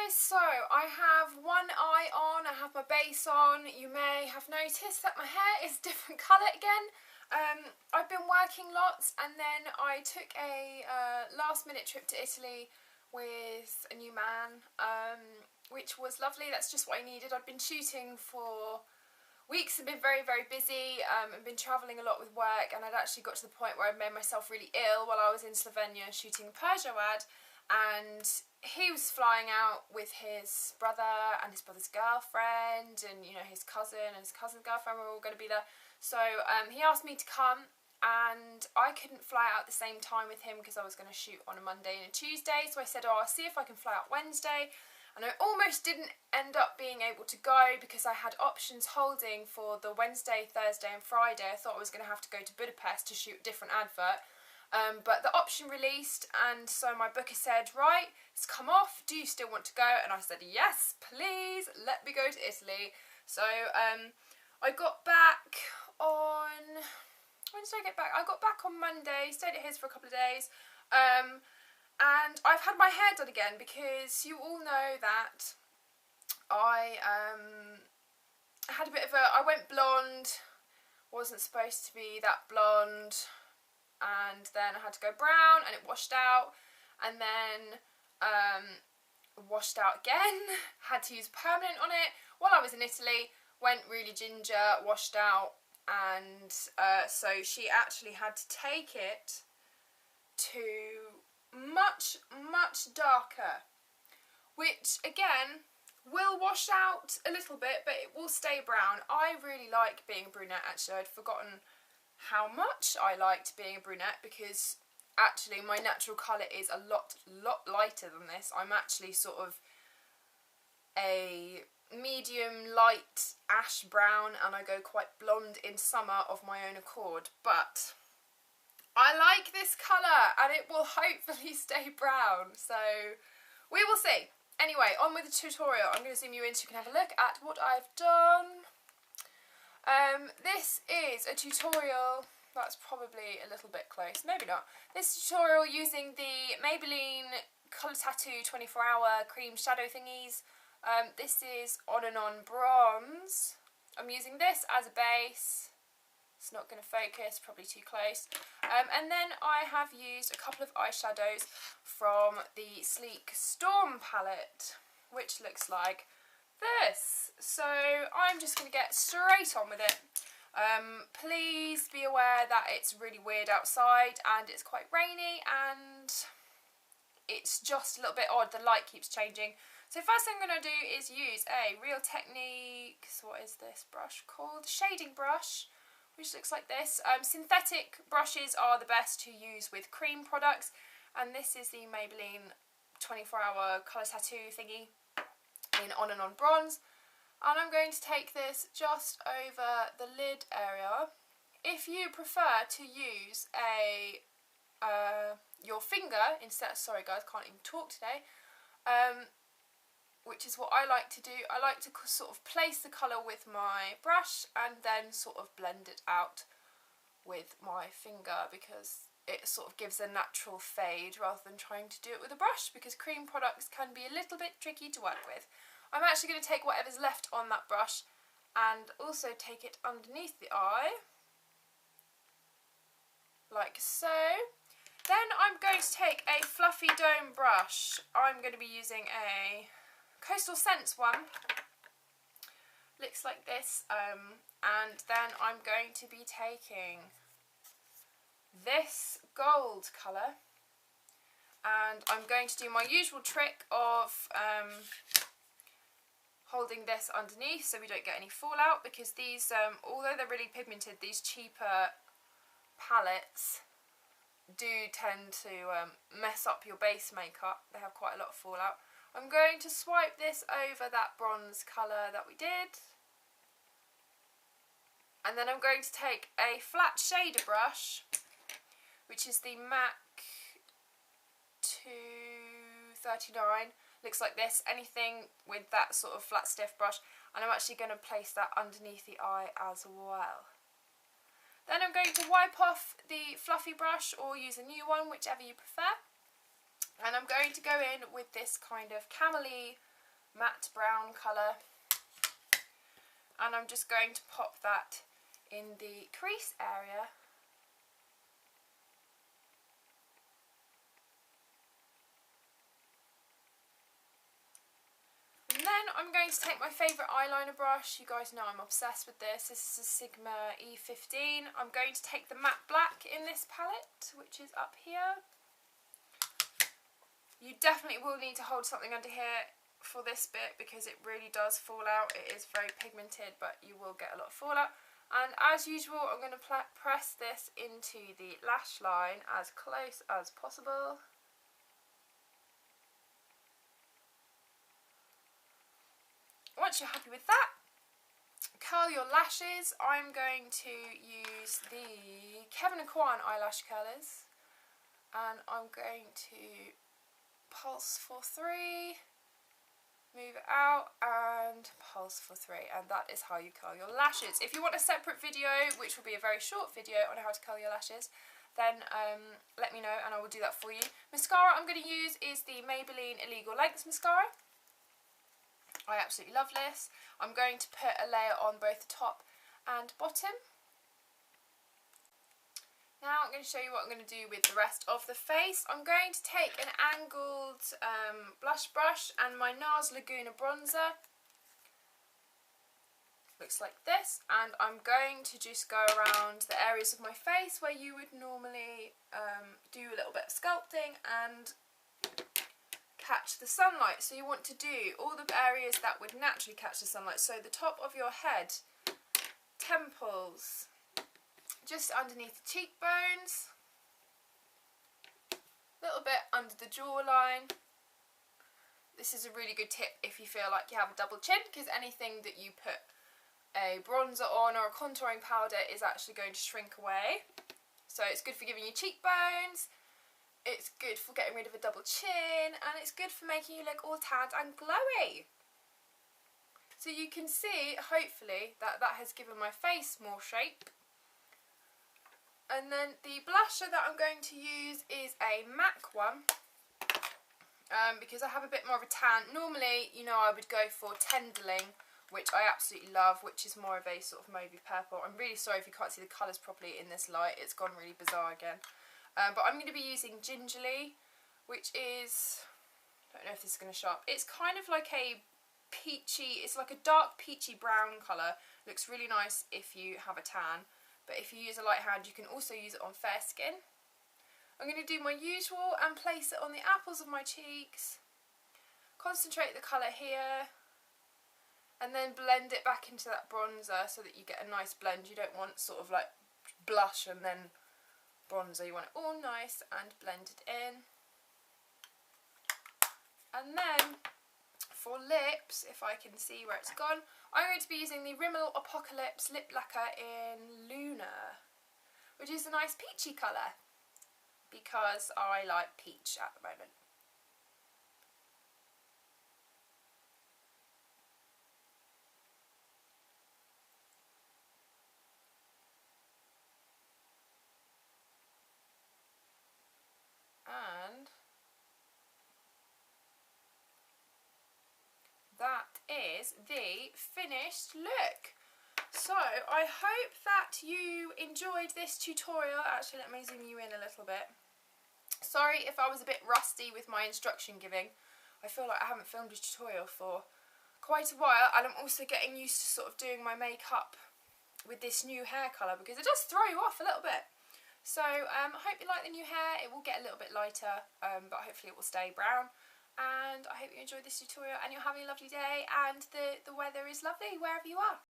guys, so I have one eye on, I have my base on. You may have noticed that my hair is different colour again. I've been working lots, and then I took a last minute trip to Italy with a new man, which was lovely. That's just what I needed. I'd been shooting for weeks and been very, very busy, and been travelling a lot with work, and I'd actually got to the point where I made myself really ill while I was in Slovenia shooting a Peugeot ad, and he was flying out with his brother and his brother's girlfriend, and you know, his cousin and his cousin's girlfriend were all going to be there. So he asked me to come, and I couldn't fly out at the same time with him because I was going to shoot on a Monday and a Tuesday. So I said, oh, I'll see if I can fly out Wednesday. And I almost didn't end up being able to go because I had options holding for the Wednesday, Thursday and Friday. I thought I was going to have to go to Budapest to shoot a different advert. But the option released, and so my booker said, right, it's come off, do you still want to go? And I said, yes, please, let me go to Italy. So I got back on, when did I get back? I got back on Monday, stayed at his for a couple of days, and I've had my hair done again because you all know that I had a bit of a, I went blonde, wasn't supposed to be that blonde, and then I had to go brown and it washed out, and then washed out again, had to use permanent on it while I was in Italy, went really ginger, washed out, and so she actually had to take it to much, much darker, which again will wash out a little bit, but it will stay brown. I really like being a brunette. Actually, I'd forgotten how much I liked being a brunette because actually my natural colour is a lot lighter than this. I'm actually sort of a medium light ash brown, and I go quite blonde in summer of my own accord, but I like this colour and it will hopefully stay brown, so we will see. Anyway, on with the tutorial. I'm going to zoom you in so you can have a look at what I've done. This is a tutorial, that's probably a little bit close, maybe not. This tutorial using the Maybelline Colour Tattoo 24-hour cream shadow thingies. This is On and On Bronze. I'm using this as a base. It's not going to focus, probably too close. And then I have used a couple of eyeshadows from the Sleek Storm palette, which looks like this. So I'm just going to get straight on with it. Please be aware that it's really weird outside and it's quite rainy and it's just a little bit odd. The light keeps changing. So first thing I'm going to do is use a Real Techniques, what is this brush called? Shading brush, which looks like this. Synthetic brushes are the best to use with cream products, and this is the Maybelline 24-hour colour tattoo thingy in On and On Bronze. And I'm going to take this just over the lid area. If you prefer to use a your finger instead, sorry guys, can't even talk today, which is what I like to do. I like to sort of place the colour with my brush and then sort of blend it out with my finger because it sort of gives a natural fade rather than trying to do it with a brush, because cream products can be a little bit tricky to work with. I'm actually going to take whatever's left on that brush and also take it underneath the eye, like so. Then I'm going to take a fluffy dome brush. I'm going to be using a Coastal Scents one. Looks like this. And then I'm going to be taking this gold colour, and I'm going to do my usual trick of holding this underneath so we don't get any fallout, because these, although they're really pigmented, these cheaper palettes do tend to mess up your base makeup. They have quite a lot of fallout. I'm going to swipe this over that bronze colour that we did, and then I'm going to take a flat shader brush, which is the MAC 239. Looks like this, anything with that sort of flat stiff brush, and I'm actually going to place that underneath the eye as well. Then I'm going to wipe off the fluffy brush or use a new one, whichever you prefer, and I'm going to go in with this kind of camely matte brown colour. And I'm just going to pop that in the crease area. And then I'm going to take my favourite eyeliner brush. You guys know I'm obsessed with this. This is a Sigma E15. I'm going to take the matte black in this palette, which is up here. You definitely will need to hold something under here for this bit because it really does fall out. It is very pigmented, but you will get a lot of fallout. And as usual, I'm going to press this into the lash line as close as possible. Once you're happy with that, curl your lashes. I'm going to use the Kevin & Kwan eyelash curlers, and I'm going to pulse for 3, move it out, and pulse for 3, and that is how you curl your lashes. If you want a separate video, which will be a very short video on how to curl your lashes, then let me know and I will do that for you. Mascara I'm going to use is the Maybelline Illegal Lengths Mascara. I absolutely love this. I'm going to put a layer on both the top and bottom. Now I'm going to show you what I'm going to do with the rest of the face. I'm going to take an angled blush brush and my NARS Laguna bronzer. Looks like this. And I'm going to just go around the areas of my face where you would normally do a little bit of sculpting and catch the sunlight. So you want to do all the areas that would naturally catch the sunlight. So the top of your head, temples, just underneath the cheekbones, a little bit under the jawline. This is a really good tip if you feel like you have a double chin, because anything that you put a bronzer on or a contouring powder is actually going to shrink away. So it's good for giving you cheekbones, it's good for getting rid of a double chin, and it's good for making you look all tanned and glowy. So you can see, hopefully, that has given my face more shape. And then the blusher that I'm going to use is a MAC one, because I have a bit more of a tan. Normally, you know, I would go for Tenderling, which I absolutely love, which is more of a sort of mauvey purple. I'm really sorry if you can't see the colours properly in this light. It's gone really bizarre again. But I'm going to be using Gingerley, which is, I don't know if this is going to show up. It's kind of like a peachy, it's like a dark peachy brown colour. Looks really nice if you have a tan. But if you use a light hand, you can also use it on fair skin. I'm going to do my usual and place it on the apples of my cheeks. Concentrate the colour here. And then blend it back into that bronzer so that you get a nice blend. You don't want sort of like blush and then bronzer. You want it all nice and blended in. And then for lips, if I can see where it's gone, I'm going to be using the Rimmel Apocalips Lip Lacquer in Laguna, which is a nice peachy colour, because I like peach at the moment. And that is the finished look. So I hope that you enjoyed this tutorial. Actually, let me zoom you in a little bit. Sorry if I was a bit rusty with my instruction giving. I feel like I haven't filmed a tutorial for quite a while, and I'm also getting used to sort of doing my makeup with this new hair colour, because it does throw you off a little bit. So I hope you like the new hair. It will get a little bit lighter, but hopefully it will stay brown. And I hope you enjoyed this tutorial and you're having a lovely day, and the weather is lovely wherever you are.